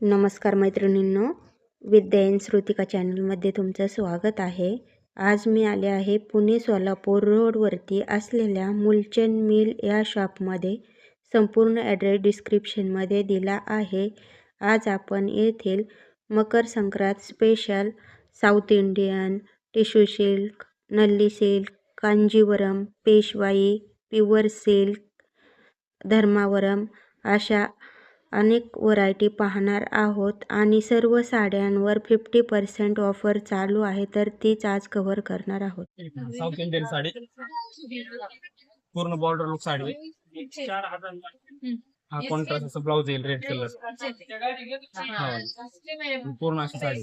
नमस्कार मैत्रिणींनो, विद्या इन श्रुतिका चॅनलमध्ये तुमचं स्वागत आहे. आज मी आले आहे पुणे सोलापूर रोडवरती असलेल्या मूलचंद मिल या शॉपमध्ये. संपूर्ण ॲड्रेस डिस्क्रिप्शनमध्ये दिला आहे. आज आपण येथील Makar Sankrant special South Indian tissue silk, Nalli silk, Kanjivaram, Peshwai, pure silk, Dharmavaram अशा अनेक व्हरायटी पाहणार आहोत आणि सर्व साड्यांवर 50% ऑफर चालू आहे, तर तीच आज कव्हर करणार आहोत. साऊथ इंडियन साडी पूर्ण बॉर्डर लुक साडी हा कॉन्ट्रास्ट असं ब्लाउज येईल रेड कलर पूर्ण अशी sari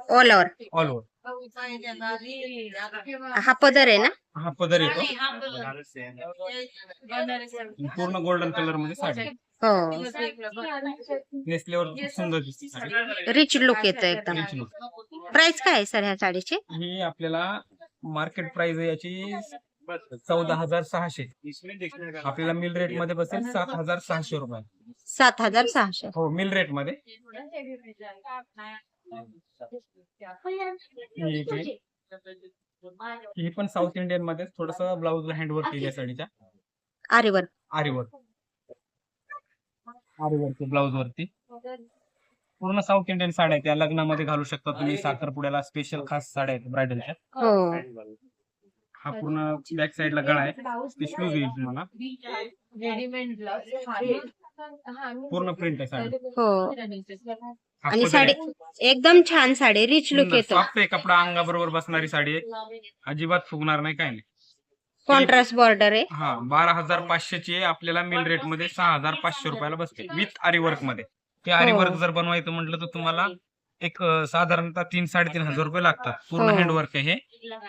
all over all over. हा पदर आहे ना? हा पदर येतो पूर्ण गोल्डन कलर मध्ये साडी हो, नेसल्यावर खूप सुंदर दिसते साडी. रिच लुक येतं एकदम. Rich look. प्राइस काय आहे सर ह्या साडीची? ही आपल्याला मार्केट प्राइस याची 14,600. आपल्याला मिल रेट मध्ये बसेल 7,600 रुपये. 7,600. हो, मिल रेट मध्ये. ही पण साऊथ इंडियन मध्ये थोडस ब्लाउज हँडवर्क केली साडीच्या आरीवर आरीवर्क ब्लाउज वरती पूर्ण साऊथ इंडियन साड्या आहेत. त्या लग्नामध्ये घालू शकता तुम्ही. साखरपुड्याला स्पेशल खास साड्या आहेत ब्रायडलच्या. हो, हा पूर्ण बॅक साइडला गळा आहे. स्लीव्ह येईल तुम्हाला. पूर्ण प्रिंट आहे साडी. हो. हा आणि पदर साडी आहे. एकदम छान साडी, रिच लुक सुंदर, येतो. सॉफ्ट आहे कपडा. अंगाबरोबर बसणारी साडी आहे. अजिबात फुगणार नाही, काय नाही. कॉन्ट्रास्ट बॉर्डर आहे. हा 12,500 ची आहे. आपल्याला मिल रेट मध्ये 6,500 रुपयाला बसते विथ आरीवर्क मध्ये. ते आरीवर्क जर बनवायचं म्हटलं तर तुम्हाला एक साधारणतः 3-3.5 रुपये लागतात. पूर्ण हो. हँडवर्क आहे हे.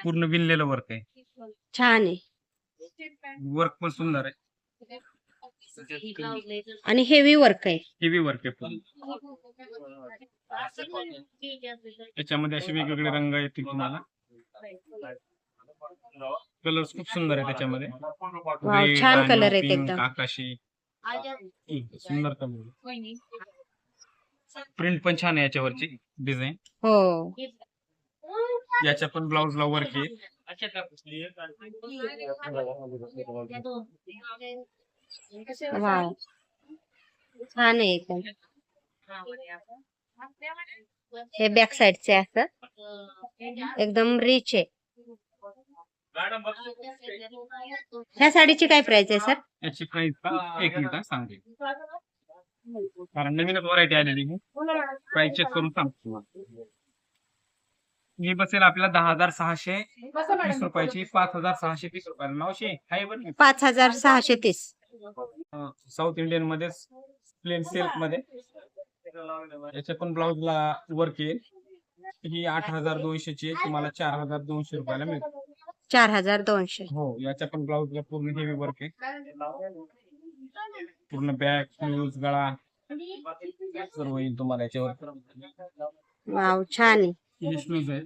पूर्ण विणलेलं वर्क आहे. छान आहे वर्क पण सुंदर आहे. आणि हेवी वर्क आहे. हेवी वर्क आहे पूर्ण. त्याच्यामध्ये असे वेगवेगळे रंग येतील तुम्हाला. कलर खूप सुंदर आहे त्याच्यामध्ये. वाव, Red छान आणि कलर आहेत pink, एकदम. आकाशी सुंदर कलर. प्रिंट पण छान आहे याच्यावरची डिझाईन. हो, याच्या पण ब्लाउजला वर्क आहे. वाव, छान आहे एकदम. हे बॅक साइडचे असं एकदम रिच आहे. ह्या साडीची काय प्राइस आहे सर? याची प्राइस एक मिनिट सांगते, कारण नवीनच व्हरायटी आलेली आहे. प्राइस चेक करून सांगतो तुम्हाला. ही बसेल आपल्याला 10,630 रुपयाची. 5,630 रुपयाला. 900 आहे बरं. 5,630. साऊथ इंडियन मध्ये प्लेन सिल्क मध्ये. याच्या पण ब्लाउजला वर्क येईल. ही 8,200 ची आहे. तुम्हाला 4,200 रुपयाला मिळते. 4,200. हो, याच्या पण ब्लाउजला पूर्ण हेवी वर्क आहे. पूर्ण बॅक, स्लीव्ह, गळा सर्व येईल तुम्हाला याच्यावर. वाव, छान आहे. स्लीव्ह आहे.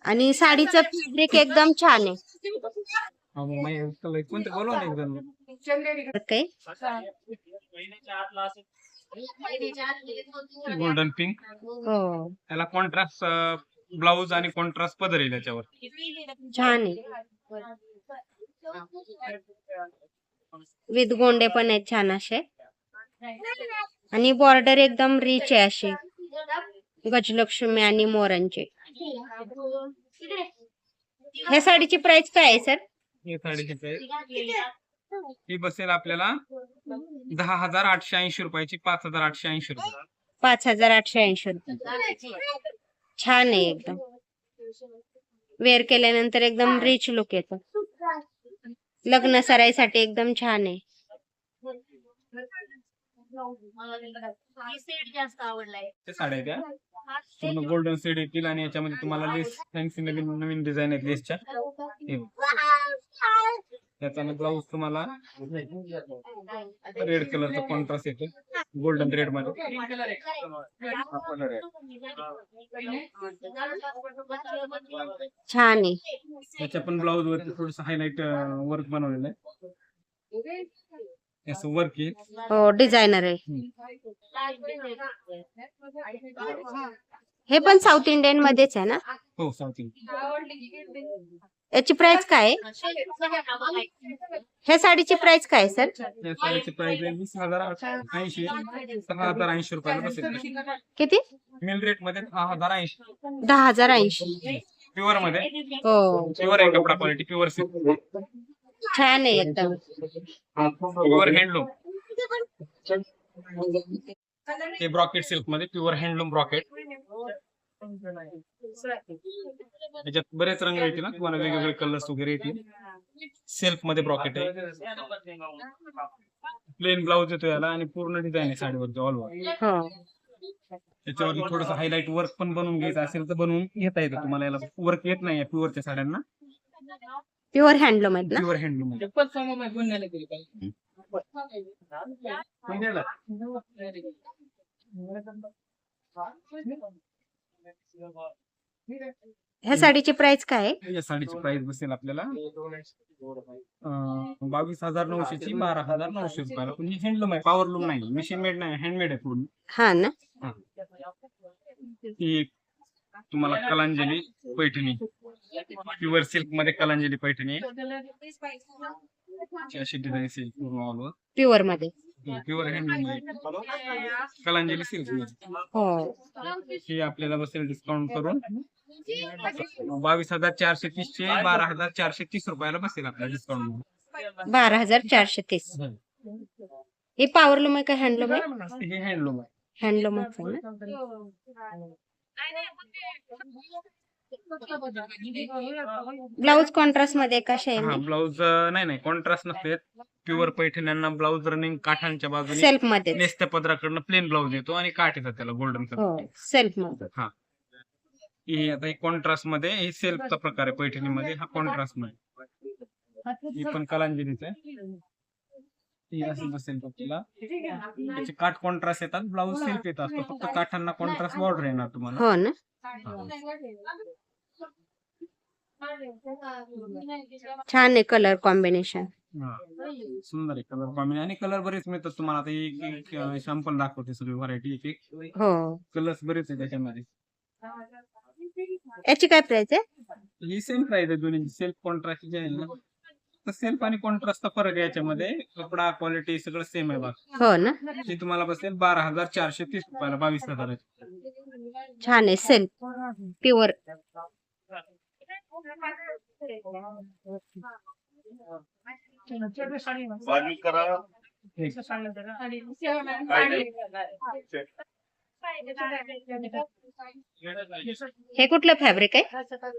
आणि साडीचं फॅब्रिक एकदम छान आहे. कोणतं बोलवा ना एकदम. काय गोल्डन पिंक. हो, त्याला कॉन्ट्रास्ट ब्लाउज आणि कॉन्ट्रास्ट पदर येईल त्याच्यावर. छान आहे. विथ गोंडे पण आहेत छान असे. आणि बॉर्डर एकदम रिच आहे अशी गजलक्ष्मी आणि मोरांचे. ह्या साडीची प्राइस काय आहे सर? ही साडीची प्राइस ही बसेल आपल्याला 10,880 रुपयाची. 5,880 रुपये. 5,880 रुपये. छान आहे एकदम. वेअर केल्यानंतर एकदम रिच लुक येतो. लग्न सराईसाठी एकदम छान आहे. ते साड्या त्या पूर्ण गोल्डन सेड येतील आणि याच्यामध्ये तुम्हाला लेस फॅन्सी नवीन नवीन डिझाईन आहेत लेसच्या. त्याचा ब्लाऊज तुम्हाला रेड कलरचा कॉन्ट्रास्ट येतो. गोल्डन रेड मध्ये. छान आहे. याच्या पण ब्लाऊज वरती थोडस हायलाइट वर्क बनवलेलं आहे. असं वर्क येईल. हो, डिझायनर आहे. हे पण साऊथ इंडियन मध्येच आहे ना? हो, साऊथ इंडियन. याची प्राइस काय आहे? ह्या साडीची प्राइस काय आहे सर? या साडीची प्राइस आहे 20,080 6,080 रुपयाला बसेल. किती? मिल रेट मध्ये 6,080 10,080. प्युअर मध्ये. हो, प्युअर आहे कपडा क्वालिटी, प्युअर सिल्क, छान आहे एकदम. Pure handloom. हे ब्रॉकेट सिल्क मध्ये प्युअर हँडलूम ब्रॉकेट. त्याच्यात बरेच रंग येतील ना तुम्हाला, वेगवेगळे कलर्स वगैरे येतील. सेल्फ मध्ये ब्रॉकेट आहे. प्लेन ब्लाउज येतो याला आणि पूर्ण डिझाईन आहे साडीवरती ऑल ओव्हर. हो, त्याच्यावरती थोडंसं हायलाइट वर्क पण बनवून घ्यायचं असेल तर बनवून घेता येतं तुम्हाला. याला वर्क येत नाही प्युअरच्या साड्यांना. प्युअर हँडलूम आहेत ना? Pure handloom. ह्या साडीची प्राइस काय आहे? या साडीची प्राइस बसेल आपल्याला 22,900 ची 12,900 रुपयाला. पण ही हँडलूम आहे, पॉवरलूम नाही, मशीन मेड नाही, हँडमेड आहे पूर्ण. हा ना? ही तुम्हाला कलांजली पैठणी, प्युअर सिल्क मध्ये कलांजली पैठणी अशी डिझाईन असेल पूर्ण ऑल ओव्हर. प्युअर मध्ये. Pure handloom Kalanjali silk. हो, ही आपल्याला बसेल डिस्काउंट करून 22,430 चे 12,430 रुपयाला बसेल आपल्याला डिस्काउंट. 12,430. ही पॉवरलूम आहे का हँडलूम आहे? हे हँडलूम आहे. हँडलूम आहे ना? ब्लाउज कॉन्ट्रास्ट मध्ये कशा हा, आहे? ब्लाउज नाही कॉन्ट्रास्ट नसते. प्युअर पैठण्यांना ब्लाउज रनिंग काठांच्या बाजूने सेल्फ मध्ये. नेसत्या पदराकडनं प्लेन ब्लाउज येतो आणि काठ येतात त्याला गोल्डन कलर. हो, सेल्फ मध्ये. हा, ही आता कॉन्ट्रास्ट मध्ये, ही सेल्फचा प्रकार आहे पैठणीमध्ये. हा कॉन्ट्रास्ट मध्ये. ही पण कलांजलीच आहे. ही अशी बसेल तुला. त्याचे काठ कॉन्ट्रास्ट येतात, ब्लाउज सेल्फ येत असतो, फक्त काठांना कॉन्ट्रास्ट बॉर्डर येणार तुम्हाला. हो ना? छान आहे कलर कॉम्बिनेशन. हा, सुंदर आहे कलर कॉम्बिनेशन. आणि कलर बरेच मिळतात तुम्हाला. आता एक सॅम्पल दाखवते सगळी व्हरायटी. एक हो, कलर्स बरेच आहे त्याच्यामध्ये. याची काय प्राइस आहे? ही सेम प्राइस आहे दोन्ही. सेल्फ कॉन्ट्रास्ट जे आहे ना, तर सेल्फ आणि कॉन्ट्रास्टचा फरक आहे याच्यामध्ये. कपडा क्वालिटी सगळं सेम आहे बघ. हो ना? ती तुम्हाला बसेल 12,430 रुपयाला. 22,000. छान आहे सेल्फ प्युअर. हे कुठलं फॅब्रिक आहे?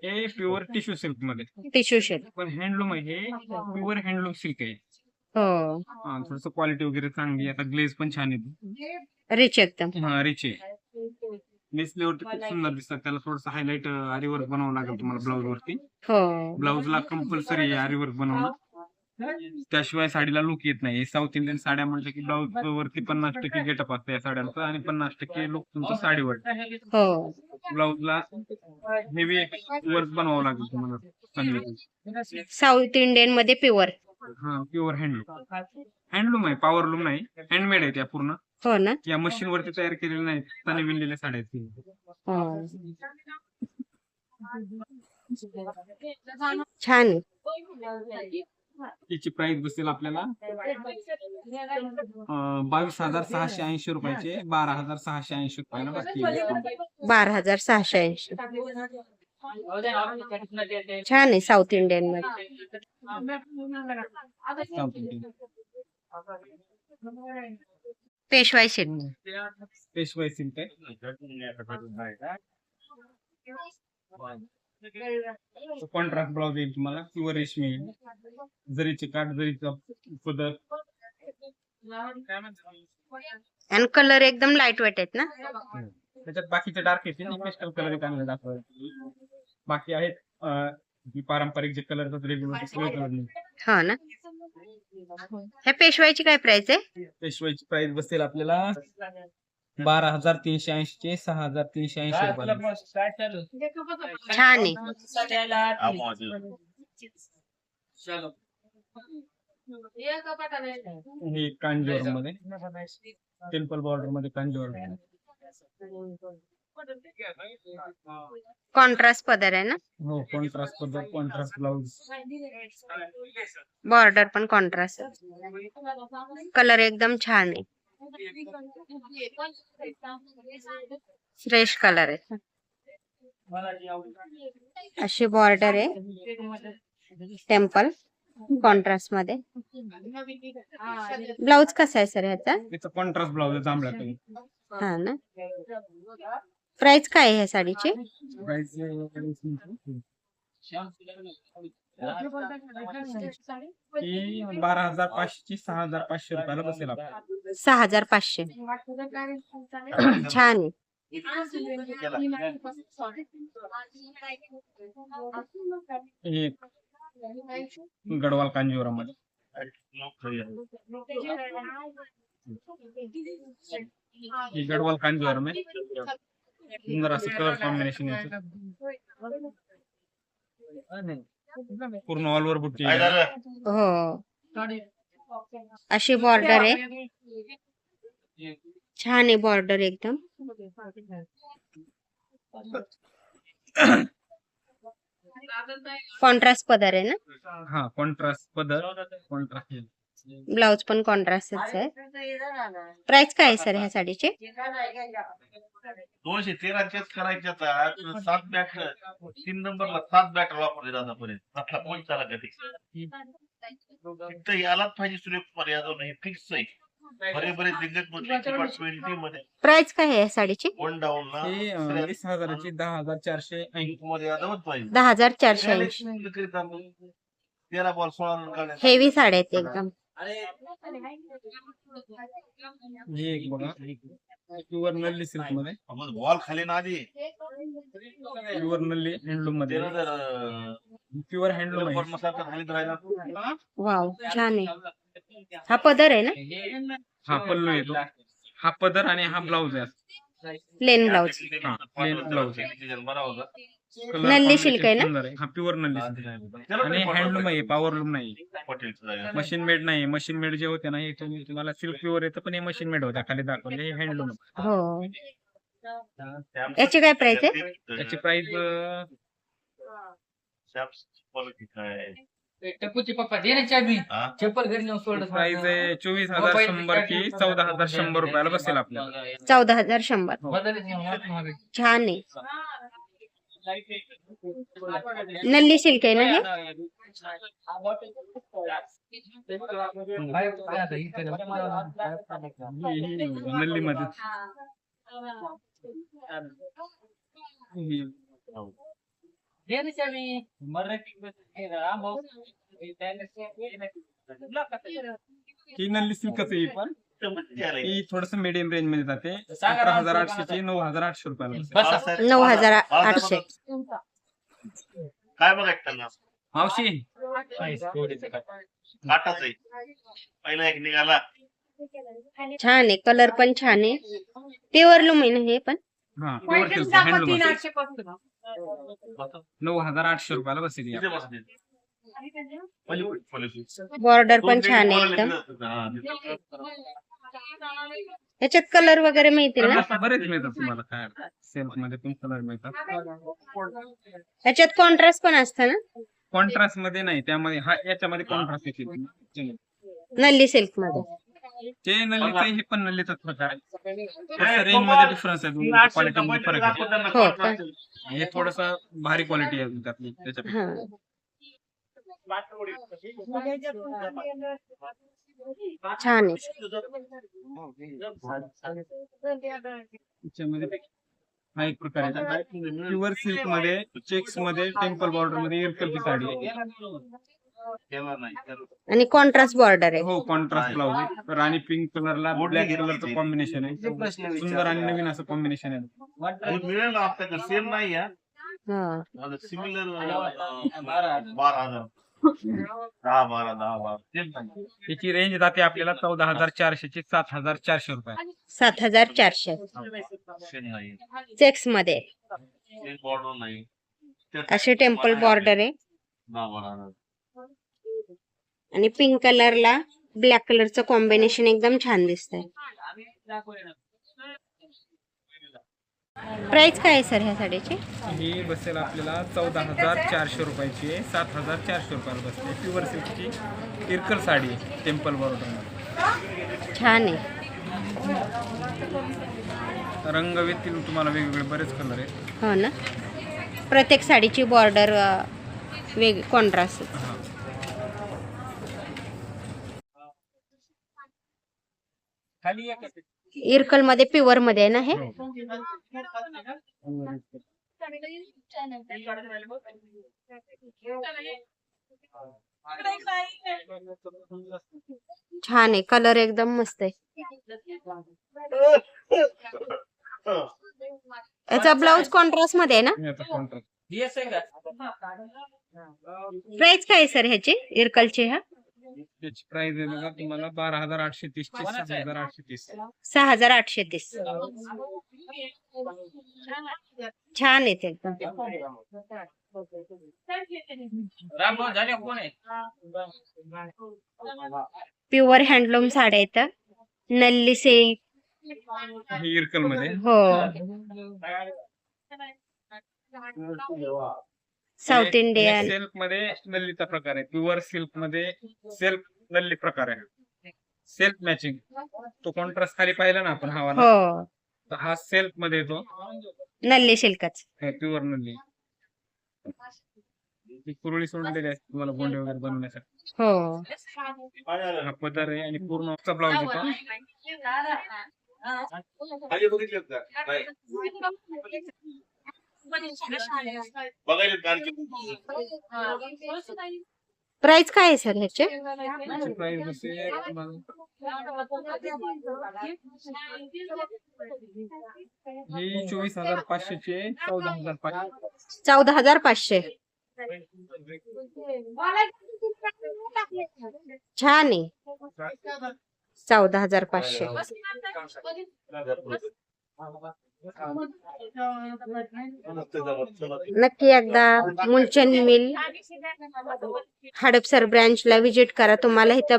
हे प्युअर टिश्यू सिल्क मध्ये, टिश्यू शेड. पण हँडलूम आहे. हे प्युअर हँडलूम सिल्क आहे. हो, हा, थोडस क्वालिटी वगैरे चांगली. आता ग्लेज पण छान येते. रिच एकदम. हा, रिच आहे. नेसल्यावरती खूप सुंदर दिसतात. त्याला थोडस हायलाइट आरीवर्क बनावं लागेल तुम्हाला ब्लाउज वरती. हो, ब्लाउजला कंपल्सरी आहे आरीवर्क बनवणं, त्याशिवाय साडीला लुक येत नाही. साऊथ इंडियन साड्या म्हटलं की ब्लाउज वरती 50% गेटअप असतं या साड्यांचं आणि 50% लुक तुमचं साडीवर. हो, ब्लाउजला हेवी वर्क बनवावं लागेल तुम्हाला चांगलं. साऊथ इंडियन मध्ये प्युअर. हा, प्युअर हँडलूम. हँडलूम आहे, पॉवरलूम नाही. हँडमेड आहे त्या पूर्ण. हो ना? या मशीन वरती तयार केलेल्या नाही, त्याने विणलेल्या साड्या आहेत. हो, छान आहे. त्याची प्राइस बसेल आपल्याला 22,680 रुपयाचे 12,680 रुपयाला बसतील. 12,680. छान आहे साऊथ इंडियन मध्ये. साऊथ इंडियन पेशवाई शेड. पेशवाई सिल्क आहे. कॉन्ट्रास्ट ब्लाउज येईल तुम्हाला. प्युअर रेशमी येईल. जरीचे काठ, जरीचा पदर. आणि कलर एकदम लाईट वेट आहेत ना? त्याच्यात बाकीचे डार्क येतील. पेस्टल कलर चांगले दाखवले. बाकी आहेत पारंपरिक जे कलर रेग्युलर सगळे कलर. हो ना? ह्या पेशवाईची काय प्राइस आहे? पेशवाईची प्राइस बसेल आपल्याला 12,380 चे 6,380 रुपयाला. छान आहे. हे कांजीवरम मध्ये टेम्पल बॉर्डर मध्ये कांजीवरम. कॉन्ट्रास्ट पदर आहे ना, हो, कॉन्ट्रास्ट पदर, कॉन्ट्रास्ट ब्लाउज. बॉर्डर पण कॉन्ट्रास्ट. कलर एकदम छान आहे, फ्रेश कलर आहे. अशी बॉर्डर आहे टेम्पल कॉन्ट्रास्ट मध्ये. ब्लाउज कसा आहे सर ह्याचा? याचा कॉन्ट्रास्ट ब्लाउज आहे जांभळ्या कलर. हा ना. प्राइस काय आहे ह्या साडीची? प्राइस ही 12,500 ची 6,500 रुपयाला बसेल आपल्याला. 6,500. छान आहे. हे गडवाल कांजीवरम मध्ये. ही गडवाल कांजीवरम आहे. सुंदर असं कलर कॉम्बिनेशन आहे. पूर्ण ऑल ओव्हर बुट्टी आहे. हो, अशी बॉर्डर आहे. छान आहे बॉर्डर एकदम. कॉन्ट्रास्ट पदर आहे ना. हा, कॉन्ट्रास्ट पदर, कॉन्ट्रास्ट. ब्लाउज पण कॉन्ट्रास्टच आहे. प्राइस काय आहे सर ह्या साडीची? 213 करायचे आता 7 बॅटर 3 नंबरला 7 बॅटर वापरले आतापर्यंत. त्यातला कोण चाला कधी फक्त यालाच पाहिजे सूर्यकुमार यादव नाही फिक्स आहे. बरे दिग्गज मध्ये मध्ये प्राइस काय आहे या साडीची? वन डाऊन ला 20,000ची 10,480 मध्ये यादवच पाहिजे. 10,480. 13 बॉल 16 रन काढले. हेवी साड्या आहेत एकदम. हे एक बघा, प्युअर नल्ली सिल्क मध्ये. बॉल खाली ना आधी प्युअर नल्ली हँडलूम मध्ये. प्युअर हँडलूम आहे. मसाला खाली राहिला. वाव, छान आहे. हा पदर आहे ना. हा पल्लू येतो. हा पदर आणि हा ब्लाउज आहे. Plain blouse. हा, प्लेन ब्लाउज आहे. बरा होता. कलर नल्ली सिल्क आहे ना? सुंदर आहे. हा प्युअर नल्ली सिल्क आणि हँडलूम आहे, पॉवरलूम नाही. मशीन मेड नाही. मशीन मेड जे होते ना, हे तुम्हाला सिल्क प्युअर येतं, पण हे मशीन मेड होत्या खाली दाखवले. हे हँडलूम. हो. याची काय प्राइस आहे? त्याची प्राइस पप्पा दे ना चाबी. चप्पल घरी नेऊन सोडलं. प्राइस आहे 24,100 की 14,100 रुपयाला बसेल आपल्याला. 14,100. छान आहे. नल्ली सिल्क आहे ना हे? नल्ली मध्ये. दे ना चाबी. ही नल्ली सिल्कच आहे. पण ही थोडस मीडियम रेंज मध्ये जाते. 11,800 ची 9,800 रुपयाला बसेल. 9,800. काय बघायचं त्यांना मावशी काटाच आहे. पहिला एक निघाला. छान आहे. कलर पण छान आहे. प्युअर लूम आहे ना हे पण? हा, प्युअर सिल्क हँडलूम. 9,800 रुपयाला बसेल. तिथे बसले. बॉर्डर पण छान आहे एकदम. याच्यात कलर वगैरे मिळतील ना? बरेच मिळतात तुम्हाला. काय सिल्क मध्ये पण कलर मिळतात. याच्यात कॉन्ट्रास्ट पण असतं ना? कॉन्ट्रास्ट मध्ये नाही, त्यामध्ये हा याच्यामध्ये कॉन्ट्रास्ट येते. नल्ली सिल्क मध्ये. ते नल्लीचे हे पण नल्लीचाच प्रकार आहे. रेंज मध्ये डिफरन्स आहे, क्वालिटी मध्ये फरक आहे. हो का? हे थोडस भारी क्वालिटी आहे त्यातली त्याच्यापेक्षा. हा. छान आहे. त्याच्यामध्ये हा एक प्रकार आहे. प्युअर सिल्क मध्ये चेक्स मध्ये टेम्पल बॉर्डर मध्ये इरकलची साडी आहे. आणि कॉन्ट्रास्ट बॉर्डर आहे. हो, कॉन्ट्रास्ट ब्लाउज आहे. राणी पिंक कलरला ब्लॅक कलरचं कॉम्बिनेशन आहे. सुंदर आणि नवीन असं कॉम्बिनेशन आहे. मिळेल ना आपल्याकडे. सेम नाही या हा. सिमिलर 12,000 10-12 त्याची रेंज जाते आपल्याला 14,400 ची 7,400 रुपये. 7,400. सेम नाही. चेक्स मध्ये बॉर्डर नाही. असे टेम्पल बॉर्डर आहे. 10-12,000 आणि पिंक कलरला ब्लॅक कलरचं कॉम्बिनेशन एकदम छान दिसतंय. प्राइस काय आहे सर ह्या साडीची? ही बसेल आपल्याला 14,400 रुपयाची आहे. 7,400 रुपयाला बसते. प्युअर सिल्कची इरकल साडी आहे, टेम्पल बॉर्डर. छान आहे. रंग व्यतील तुम्हाला वेगवेगळे बरेच कलर आहेत. हो ना, प्रत्येक साडीची बॉर्डर वेग कॉन्ट्रास्ट. हा. खाली एक आहे. इरकल मध्ये प्युअर मध्ये आहे ना हे? छान आहे, कलर एकदम मस्त आहे. याचा ब्लाउज कॉन्ट्रास्ट मध्ये आहे ना? याचा contrast. प्राइस काय आहे सर ह्याची इरकलची? ह्या त्याची प्राइस आहे बघा तुम्हाला 12,830 ची 6,830. 6,830. छान आहे ते एकदम. प्युअर हँडलूम साड्या आहेत. नल्ली सिल्क. ही इरकल मध्ये. हो, साऊथ इंडियन. सिल्क मध्ये नल्लीचा प्रकार आहे. प्युअर सिल्क मध्ये सिल्क नल्ली प्रकार आहे. Self matching. तो कॉन्ट्रास्ट खाली पाहिला ना आपण हवा, हो, तर हा सेल्फ मध्ये येतो. नल्ली सिल्कच. प्युअर नल्ली. ती कुरळी सोडलेली असते तुम्हाला गोंडे वगैरे बनवण्यासाठी. हो, हा पदर आहे आणि पूर्ण ब्लाउज येतो. खाली बघितलं का? नाही. बघायला कारण प्राइस काय आहे सर ह्याचे? त्याची प्राइस असेल तुम्हाला ही 24,500 ची आहे. 14,500. 14,500. छान आहे. 14,500. नक्की एकदा मुलचंद मिल हडपसर ब्रँचला विजिट करा. तुम्हाला इथं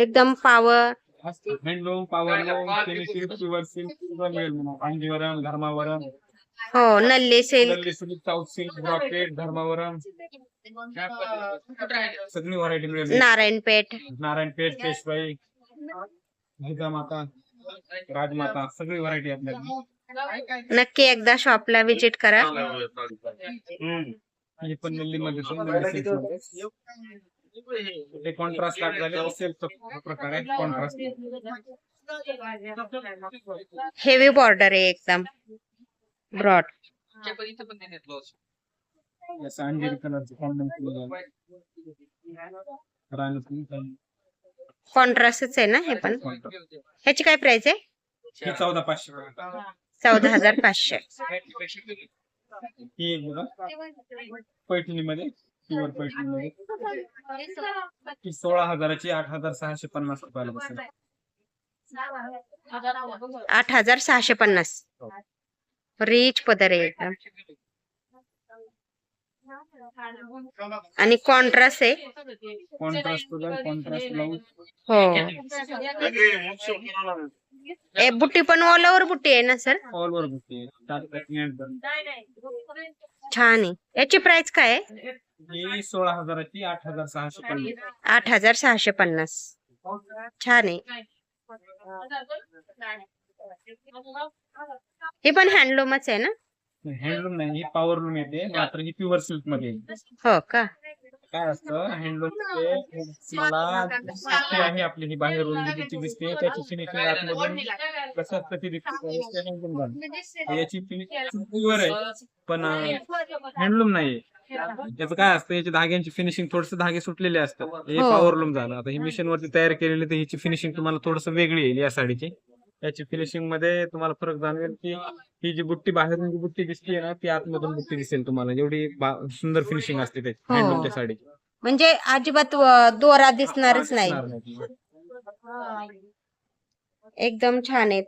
एकदम power, handloom, powerloom, semi silk, pure silk सगळं मिळेल तुम्हाला. कांजीवरम, धर्मावरम, हो, Nalli silk, Nalli silk, south silk, brocade, Dharmavaram, सगळी व्हरायटी मिळेल. नारायणपेठ. नारायणपेठ, पेशवाई, जिजामाता, राजमाता, सगळी व्हरायटी आपल्याला. नक्की एकदा शॉपला विजिट करा. ही पण नल्ली मध्ये ते कॉन्ट्रास्ट झाले. सेल्फचा प्रकार आहे कॉन्ट्रास्ट. हेवी बॉर्डर आहे एकदम ब्रॉड. असं अंजेरी कलरचं कॉम्बिनेशन. कॉन्ट्रास्टच आहे ना हे पण? ह्याची काय प्राइस आहे? 14,500. 14,500. ही एक बघा पैठणी मध्ये, प्युअर पैठणी मध्ये. ती 16,000ची 8,650 रुपयाला बसेल. 8,650. रिच पदर आहे एकदम आणि कॉन्ट्रास्ट आहे. Contrast colour, contrast blouse. हो, ए बुट्टी पण ऑल ओव्हर बुट्टी आहे ना सर? ऑल ओव्हर बुट्टी. छान आहे. याची प्राइस काय आहे? ही 16,000ची 8,650. 8,650. छान आहे. हे पण हँडलूमच आहे ना? हँडलूम नाही, ही पॉवरलूम येते. मात्र ही प्युअर सिल्क मध्ये येते. हो का? काय असतं हँडलूम मध्ये तुम्हाला आहे आपली ही बाहेरून जी बुट्टी दिसते त्याची फिनिशिंग आतमधून कसं असतं ती दिसते. याची फिनिशिंग प्युअर आहे पण हँडलूम नाहीये. याचं काय असतं, याच्या धाग्यांची फिनिशिंग थोडस धागे सुटलेले असतात. हे हो. पॉवरलूम झालं. आता ही मिशन वरती तयार केलेली, तर हिची फिनिशिंग तुम्हाला थोडस वेगळी येईल या साडीची. याची फिनिशिंग मध्ये तुम्हाला फरक जाणवेल की ही जी बुट्टी बाहेरून जी बुट्टी दिसते ना ती आतमधून बुट्टी दिसेल तुम्हाला. जेवढी सुंदर फिनिशिंग असते त्याची हो. हँडलूमच्या साडीची. म्हणजे अजिबात दोरा दिसणारच नाही. एकदम छान आहे.